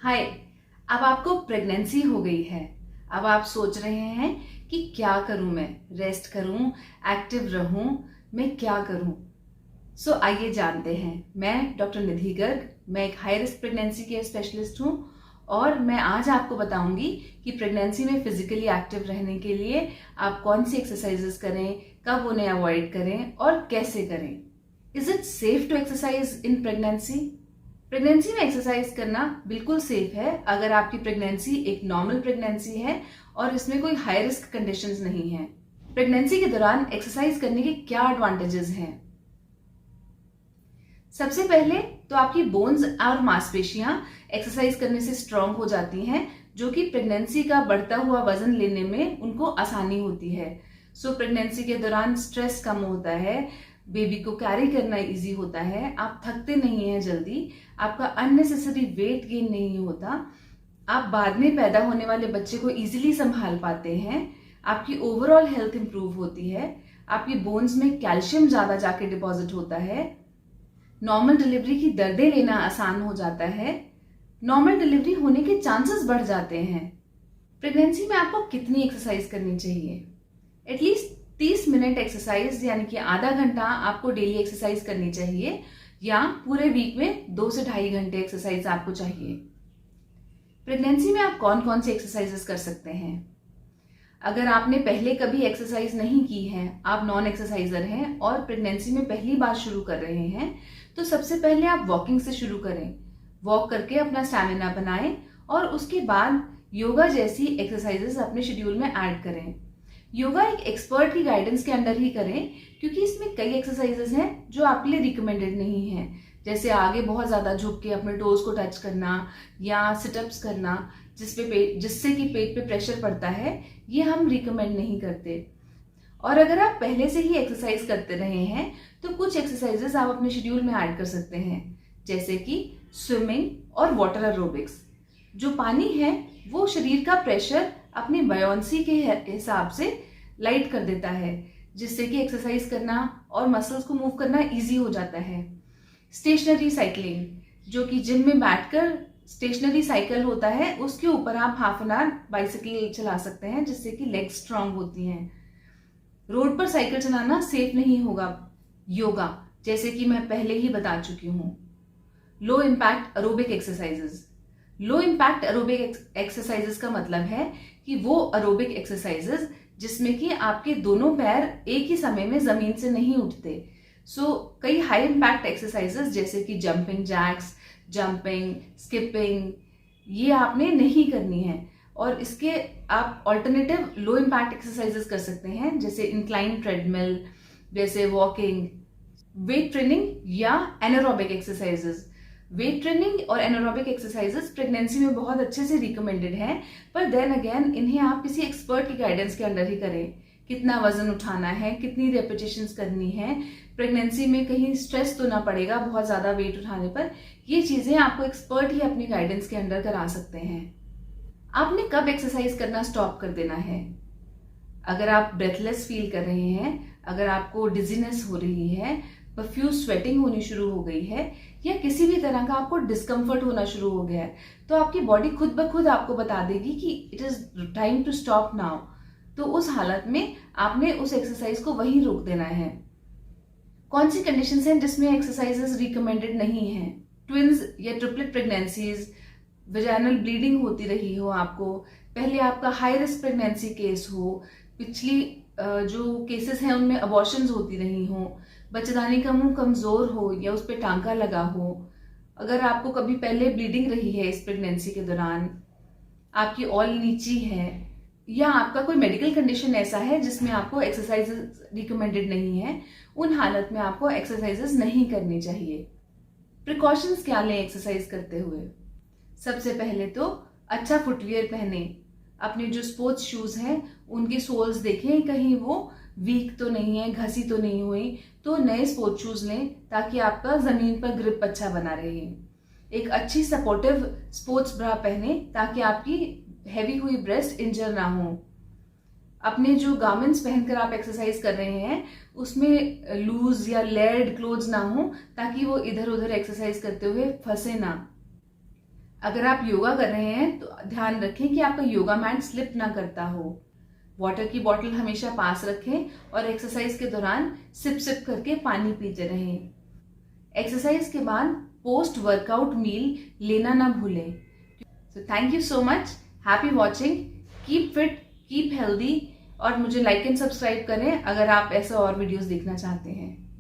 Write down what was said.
हाय। अब आपको प्रेगनेंसी हो गई है। अब आप सोच रहे हैं कि क्या करूं, मैं रेस्ट करूं, एक्टिव रहूं, मैं क्या करूं। आइए जानते हैं। मैं डॉक्टर निधि गर्ग, मैं एक high risk pregnancy care specialist हूं और मैं आज आपको बताऊंगी कि प्रेगनेंसी में फिजिकली एक्टिव रहने के लिए आप कौन सी एक्सरसाइजेस करें, कब उन्हें अवॉइड करें और कैसे करें। Is it safe to exercise in pregnancy? Pregnancy में एक्सरसाइज करना बिल्कुल सेफ है अगर आपकी प्रेगनेंसी एक नॉर्मल प्रेगनेंसी है और इसमें कोई हाई रिस्क कंडीशंस नहीं है। प्रेगनेंसी के दौरान एक्सरसाइज करने के क्या एडवांटेजेस हैं? सबसे पहले तो आपकी बोन्स और मांसपेशियां एक्सरसाइज करने से स्ट्रांग हो जाती हैं, जो कि प्रेगनेंसी का बढ़ता हुआ वजन लेने में उनको आसानी होती है। प्रेगनेंसी के दौरान स्ट्रेस कम होता है, बेबी को कैरी करना इजी होता है, आप थकते नहीं हैं जल्दी, आपका अननेसेसरी वेट गेन नहीं होता, आप बाद में पैदा होने वाले बच्चे को इजीली संभाल पाते हैं, आपकी ओवरऑल हेल्थ इंप्रूव होती है, आपकी बोन्स में कैल्शियम ज्यादा जाके डिपॉजिट होता है, नॉर्मल डिलीवरी की दर्दें लेना आसान हो जाता है, नॉर्मल डिलीवरी होने के चांसेस बढ़ जाते हैं। प्रेगनेंसी में आपको कितनी एक्सरसाइज करनी चाहिए? एटलीस्ट 30 मिनट एक्सरसाइज यानी कि आधा घंटा आपको डेली एक्सरसाइज करनी चाहिए, या पूरे वीक में 2 से 2.5 घंटे एक्सरसाइज आपको चाहिए। प्रेगनेंसी में आप कौन कौन सी एक्सरसाइजेस कर सकते हैं? अगर आपने पहले कभी एक्सरसाइज नहीं की है, आप नॉन एक्सरसाइजर हैं और प्रेगनेंसी में पहली बार शुरू कर रहे हैं, तो सबसे पहले आप वॉकिंग से शुरू करें। वॉक करके अपना स्टैमिना बनाएं और उसके बाद योगा जैसी एक्सरसाइजेस अपने शेड्यूल में ऐड करें। योगा एक एक्सपर्ट की गाइडेंस के अंडर ही करें, क्योंकि इसमें कई एक्सरसाइजेस हैं जो आपके लिए रिकमेंडेड नहीं है, जैसे आगे बहुत ज्यादा झुक के अपने टोज को टच करना या सिटअप्स करना जिससे कि पेट पे प्रेशर पड़ता है, ये हम रिकमेंड नहीं करते। और अगर आप पहले से ही एक्सरसाइज करते रहे हैं तो कुछ एक्सरसाइजेस आप अपने शेड्यूल में ऐड कर सकते हैं, जैसे कि स्विमिंग और वाटर एरोबिक्स। जो पानी है वो शरीर का प्रेशर अपनी बायोंसी के हिसाब से लाइट कर देता है, जिससे कि एक्सरसाइज करना और मसल्स को मूव करना इजी हो जाता है। स्टेशनरी साइकिलिंग, जो कि जिम में बैठकर स्टेशनरी साइकिल होता है, उसके ऊपर आप हाफ एन आवर बाइसाइकिल चला सकते हैं, जिससे कि लेग्स स्ट्रांग होती हैं। रोड पर साइकिल चलाना सेफ नहीं होगा। योगा, जैसे कि मैं पहले ही बता चुकी हूँ। Low impact aerobic exercises. Low impact aerobic exercises का मतलब है कि वो एरोबिक एक्सरसाइजेस जिसमें कि आपके दोनों पैर एक ही समय में जमीन से नहीं उठते। कई हाई इम्पैक्ट एक्सरसाइजेस जैसे कि जंपिंग जैक्स, जंपिंग, स्किपिंग, ये आपने नहीं करनी है। और इसके आप ऑल्टरनेटिव लो इम्पैक्ट एक्सरसाइजेस कर सकते हैं, जैसे इंक्लाइन ट्रेडमिल, जैसे वॉकिंग, वेट ट्रेनिंग या एनारोबिक एक्सरसाइजेस। वेट ट्रेनिंग और एनारोबिक एक्सरसाइजेस प्रेगनेंसी में बहुत अच्छे से रिकमेंडेड हैं, पर देन अगेन इन्हें आप किसी एक्सपर्ट की गाइडेंस के अंडर ही करें। कितना वजन उठाना है, कितनी रेपिटेशंस करनी है, प्रेगनेंसी में कहीं स्ट्रेस तो ना पड़ेगा बहुत ज्यादा वेट उठाने पर, ये चीजें आपको एक्सपर्ट ही अपनी गाइडेंस के अंडर करा सकते हैं। आपने कब एक्सरसाइज करना स्टॉप कर देना है? अगर आप ब्रेथलेस फील कर रहे हैं, अगर आपको डिजीनेस हो रही है, प्रोफ्यूज स्वेटिंग होनी शुरू हो गई है, या किसी भी तरह का आपको डिस्कम्फर्ट होना शुरू हो गया है, तो आपकी बॉडी खुद ब खुद आपको बता देगी कि it is time to stop now. तो उस हालत में आपने उस एक्सरसाइज को वहीं रोक देना है। कौन सी कंडीशंस हैं जिसमें एक्सरसाइजेस रिकमेंडेड नहीं है? ट्विंस या ट्रिपलेट प्रेगनेंसीज, वेजाइनल ब्लीडिंग होती रही हो आपको, पहले आपका हाई रिस्क प्रेगनेंसी केस हो, पिछली जो केसेस हैं उनमें अबॉर्शंस होती रही हो, बच्चेदानी का मुंह कमजोर हो या उस पर टांका लगा हो, अगर आपको कभी पहले ब्लीडिंग रही है इस प्रेगनेंसी के दौरान, आपकी ऑल नीची है, या आपका कोई मेडिकल कंडीशन ऐसा है जिसमें आपको एक्सरसाइजेस रिकमेंडेड नहीं है, उन हालत में आपको एक्सरसाइजेस नहीं करनी चाहिए। प्रिकॉशंस क्या लें एक्सरसाइज करते हुए? सबसे पहले तो अच्छा फुटवियर पहने। अपने जो स्पोर्ट्स शूज हैं उनकी सोल्स देखें कहीं वो वीक तो नहीं है, घसी तो नहीं हुई, तो नए स्पोर्ट्स शूज लें ताकि आपका जमीन पर ग्रिप अच्छा बना रहे। एक अच्छी सपोर्टिव स्पोर्ट्स ब्रा पहने ताकि आपकी हैवी हुई ब्रेस्ट इंजर ना हो। अपने जो गार्मेंट्स पहनकर आप एक्सरसाइज कर रहे हैं उसमें लूज या लेयर्ड क्लोथ्स ना हो, ताकि वो इधर उधर एक्सरसाइज करते हुए फंसे ना। अगर आप योगा कर रहे हैं तो ध्यान रखें कि आपका योगा मैट स्लिप ना करता हो। वाटर की बोतल हमेशा पास रखें और एक्सरसाइज के दौरान सिप सिप करके पानी पीते रहें। एक्सरसाइज के बाद पोस्ट वर्कआउट मील लेना ना भूलें। So thank you so much, happy watching, keep fit, keep healthy और मुझे लाइक एंड सब्सक्राइब करें अगर आप ऐसे और वीडियोस देखना चाहते हैं।